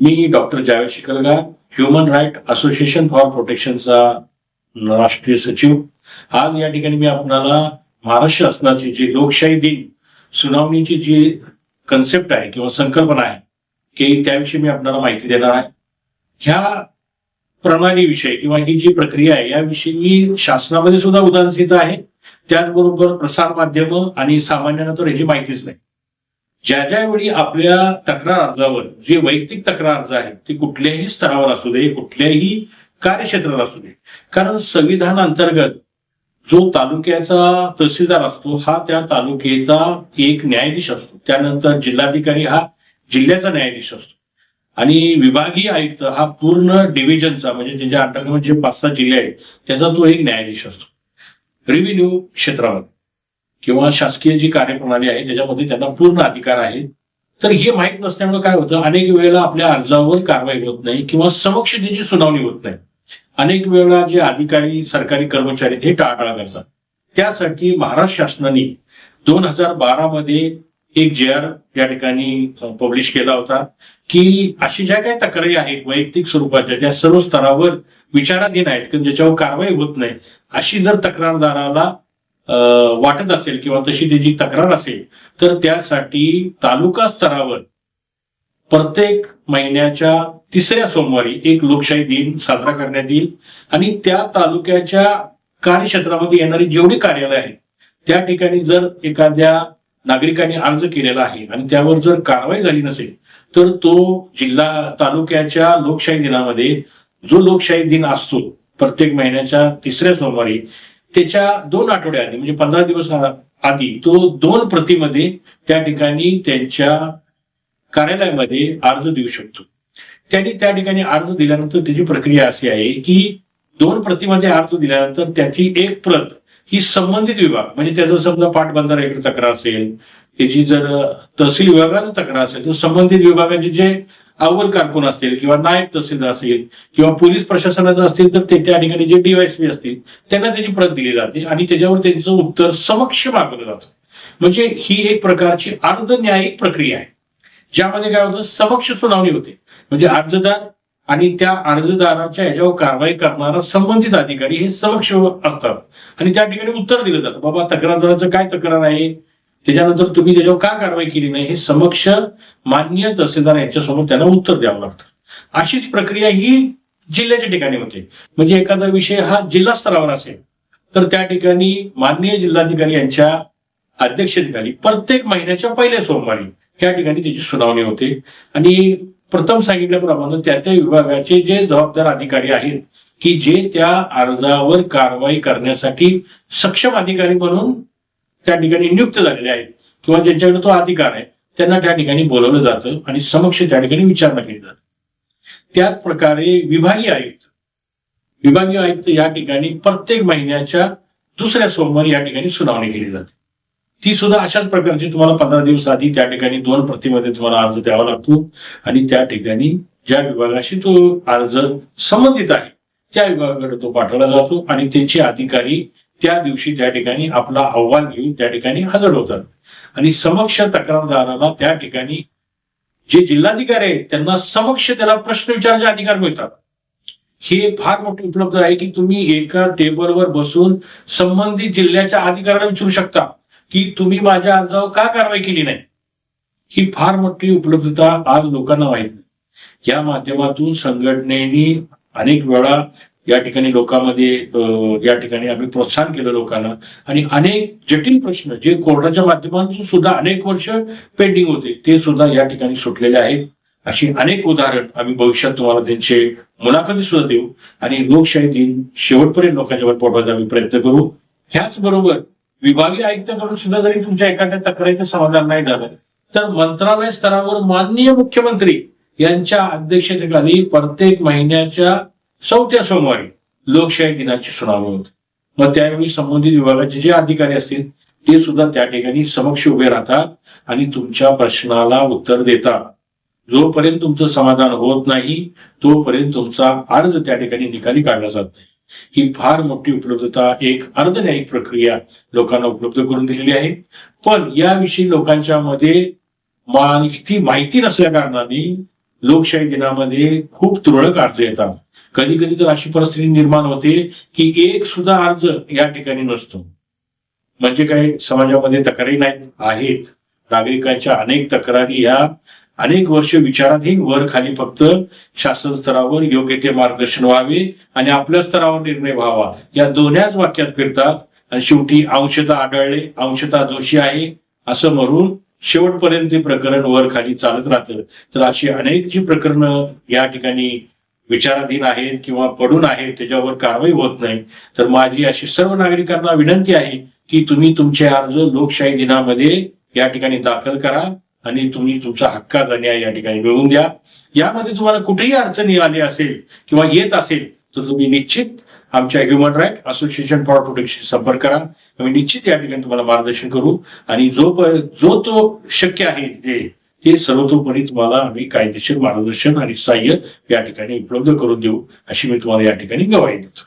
Me doctor Javed Shikalgar, human right association for प्रोटेक्शनचा राष्ट्रीय सचिव. आज या ठिकाणी मी आपल्याला महाराष्ट्र शासनाची जी लोकशाही दिन सुनावणीची जी कन्सेप्ट आहे किंवा संकल्पना आहे की त्याविषयी मी आपल्याला माहिती देणार आहे. ह्या प्रणालीविषयी किंवा ही जी प्रक्रिया आहे याविषयी शासनामध्ये सुद्धा उदाहरण आहे. त्याचबरोबर प्रसार माध्यम आणि सामान्यांना तर ह्याची माहितीच नाही. ज्यावेळी आपल्या तक्रार अर्जावर जे वैयक्तिक तक्रार अर्ज आहेत ते कुठल्याही स्तरावर असू दे, कुठल्याही कार्यक्षेत्रात असू दे, कारण संविधान अंतर्गत जो तालुक्याचा तहसीलदार असतो हा त्या तालुक्याचा एक न्यायाधीश असतो. त्यानंतर जिल्हाधिकारी हा जिल्ह्याचा न्यायाधीश असतो आणि विभागीय आयुक्त हा पूर्ण डिव्हिजनचा म्हणजे त्याच्या अंतर्गत जे 5-6 जिल्हे आहेत त्याचा तो एक न्यायाधीश असतो. रेव्हेन्यू क्षेत्रामध्ये किंवा शासकीय जी कार्यप्रणाली आहे त्याच्यामध्ये त्यांना पूर्ण अधिकार आहे. तर हे माहीत नसल्यामुळे काय होतं, अनेक वेळेला आपल्या अर्जावर कारवाई होत नाही किंवा समक्ष त्याची सुनावणी होत नाही. अनेक वेळा जे अधिकारी सरकारी कर्मचारी हे टाळाटाळ करतात. त्यासाठी महाराष्ट्र शासनाने 2012 मध्ये एक JR या ठिकाणी पब्लिश केला होता की अशी ज्या काही तक्रारी आहेत वैयक्तिक स्वरूपाच्या त्या सर्व स्तरावर विचाराधीन आहेत की ज्याच्यावर कारवाई होत नाही अशी जर तक्रारदाराला वाटत असेल किंवा तशी त्याची तक्रार असेल तर त्यासाठी तालुका स्तरावर प्रत्येक महिन्याच्या 3ऱ्या सोमवारी एक लोकशाही दिन साजरा करण्यात येईल आणि त्या तालुक्याच्या कार्यक्षेत्रामध्ये येणारी जेवढी कार्यालय आहेत त्या ठिकाणी जर एखाद्या नागरिकांनी अर्ज केलेला आहे आणि त्यावर जर कारवाई झाली नसेल तर तो जिल्हा तालुक्याच्या लोकशाही दिनामध्ये जो लोकशाही दिन असतो प्रत्येक महिन्याच्या 3ऱ्या सोमवारी त्याच्या 2 आठवड्या आधी म्हणजे 15 दिवस आधी तो 2 प्रतीमध्ये त्या ठिकाणी त्यांच्या कार्यालयामध्ये अर्ज देऊ शकतो. त्यांनी त्या ठिकाणी अर्ज दिल्यानंतर त्याची प्रक्रिया अशी आहे की 2 प्रतीमध्ये अर्ज दिल्यानंतर त्याची एक प्रत ही संबंधित विभाग म्हणजे त्याचं समजा पाटबंधाऱ्याकडे तक्रार असेल, त्याची जर तहसील विभागाची तक्रार असेल तर संबंधित विभागाचे जे अव्वल कारकून असतील किंवा नायब तहसीलदार असेल किंवा पोलीस प्रशासनाचं असतील तर ते त्या ठिकाणी जे DYSP असतील त्यांना त्याची प्रत दिली जाते आणि त्याच्यावर त्यांचं उत्तर समक्ष मागवलं जातं. म्हणजे ही एक प्रकारची अर्धन्यायिक प्रक्रिया आहे ज्यामध्ये काय होतं, समक्ष सुनावणी होते. म्हणजे अर्जदार आणि त्या अर्जदाराच्या याच्यावर कारवाई करणारा संबंधित अधिकारी हे समक्ष असतात आणि त्या ठिकाणी उत्तर दिलं जातं. बाबा तक्रारदाराचं काय तक्रार आहे, त्याच्यानंतर तुम्ही त्याच्यावर का कारवाई केली नाही हे समक्ष मान्य तहसीलदार यांच्यासमोर त्यांना उत्तर द्यावं लागतं. अशीच प्रक्रिया ही जिल्ह्याच्या ठिकाणी होते. म्हणजे एखादा विषय हा जिल्हा स्तरावर असेल तर त्या ठिकाणी माननीय जिल्हाधिकारी यांच्या अध्यक्षतेखाली प्रत्येक महिन्याच्या 1ल्या सोमवारी या ठिकाणी त्याची सुनावणी होते आणि प्रथम सांगितल्याप्रमाणे त्या विभागाचे जे जबाबदार अधिकारी आहेत की जे त्या अर्जावर कारवाई करण्यासाठी सक्षम अधिकारी म्हणून त्या ठिकाणी नियुक्त झालेले आहेत किंवा ज्यांच्याकडे तो अधिकार आहे त्यांना त्या ठिकाणी बोलवलं जातं आणि समक्ष त्या ठिकाणी विचारणा केली जाते. त्याच प्रकारे विभागीय आयुक्त या ठिकाणी प्रत्येक महिन्याच्या 2ऱ्या सोमवारी या ठिकाणी सुनावणी केली जाते. ती सुद्धा अशाच प्रकारची तुम्हाला 15 दिवस आधी त्या ठिकाणी 2 प्रतीमध्ये तुम्हाला अर्ज द्यावा लागतो आणि त्या ठिकाणी ज्या विभागाशी तो अर्ज संबंधित आहे त्या विभागाकडे तो पाठवला जातो आणि त्यांचे अधिकारी त्या दिवशी त्या ठिकाणी आपला अहवाल घेऊन त्या ठिकाणी हजर होतात आणि समक्ष तक्रारदाराला त्या ठिकाणी जे जिल्हाधिकारी आहेत त्यांना समक्ष त्याला प्रश्न विचारण्याचे अधिकार मिळतात. हे फार मोठे उपलब्ध आहे की तुम्ही एका टेबलवर बसून संबंधित जिल्ह्याच्या अधिकाऱ्याला विचारू शकता की तुम्ही माझ्या अर्जावर का कारवाई केली नाही. ही फार मोठी उपलब्धता आज लोकांना माहित नाही. या माध्यमातून संघटनेनी अनेक वेळा या ठिकाणी लोकांमध्ये या ठिकाणी आम्ही प्रोत्साहन केलं लोकांना आणि अनेक जटिल प्रश्न जे कोर्टाच्या माध्यमातून सुद्धा अनेक वर्ष पेंडिंग होते ते सुद्धा या ठिकाणी सुटलेले आहेत. अशी अनेक उदाहरण आम्ही भविष्यात तुम्हाला त्यांचे मुलाखती सुद्धा देऊ आणि लोकशाही दिन शेवटपर्यंत लोकांच्यावर पोहोचवायचा आम्ही प्रयत्न करू. ह्याचबरोबर विभागीय आयुक्तांकडून सुद्धा जरी तुमच्या एखाद्या तक्रारीचं समाधान नाही झालं तर मंत्रालय स्तरावर माननीय मुख्यमंत्री यांच्या अध्यक्षतेखाली प्रत्येक महिन्याच्या 4थ्या सोमवारी लोकशाही दिनाची सुनावणी होते. मग त्यावेळी संबंधित विभागाचे जे अधिकारी असतील ते सुद्धा त्या ठिकाणी समक्ष उभे राहतात आणि तुमच्या प्रश्नाला उत्तर देतात. जोपर्यंत तुमचं समाधान होत नाही तोपर्यंत तुमचा अर्ज त्या ठिकाणी निकाली काढला जात नाही. ही फार मोठी उपलब्धता एक अर्धन्यायिक प्रक्रिया लोकांना उपलब्ध करून दिलेली आहे. पण याविषयी लोकांच्या मध्ये माहिती नसल्या कारणाने लोकशाही दिनामध्ये खूप तुरळक अर्ज येतात. कधी कधी तर अशी परिस्थिती निर्माण होते की एक सुद्धा अर्ज या ठिकाणी नसतो. म्हणजे काही समाजामध्ये तक्रारी नाही आहेत. नागरिकांच्या अनेक तक्रारी ह्या अनेक वर्ष विचाराधीन, वर खाली फक्त शासन स्तरावर योग्य ते मार्गदर्शन व्हावे आणि आपल्या स्तरावर निर्णय व्हावा या दोन्हीच वाक्यात फिरतात. आणि शेवटी अंशतः आढळले, अंशतः दोषी आहे असं म्हणून शेवटपर्यंत ते प्रकरण वर खाली चालत राहतं. तर अशी अनेक जी प्रकरणं या ठिकाणी विचाराधीन आहेत किंवा पडून आहेत त्याच्यावर कारवाई होत नाही. तर माझी अशी सर्व नागरिकांना विनंती आहे की तुम्ही तुमचे अर्ज लोकशाही दिनामध्ये या ठिकाणी दाखल करा आणि तुम्ही तुमचा हक्काचा न्याय या ठिकाणी मिळवून द्या. यामध्ये तुम्हाला कुठेही अडचणी आली असेल किंवा येत असेल तर तुम्ही निश्चित आमच्या human right association for protection संपर्क करा. आम्ही निश्चित या ठिकाणी तुम्हाला मार्गदर्शन करू आणि जो तो शक्य आहे ते सर्वतोपरी तुम्हाला आम्ही कायदेशीर मार्गदर्शन आणि सहाय्य या ठिकाणी उपलब्ध करून देऊ अशी मी तुम्हाला या ठिकाणी ग्वाही देतो.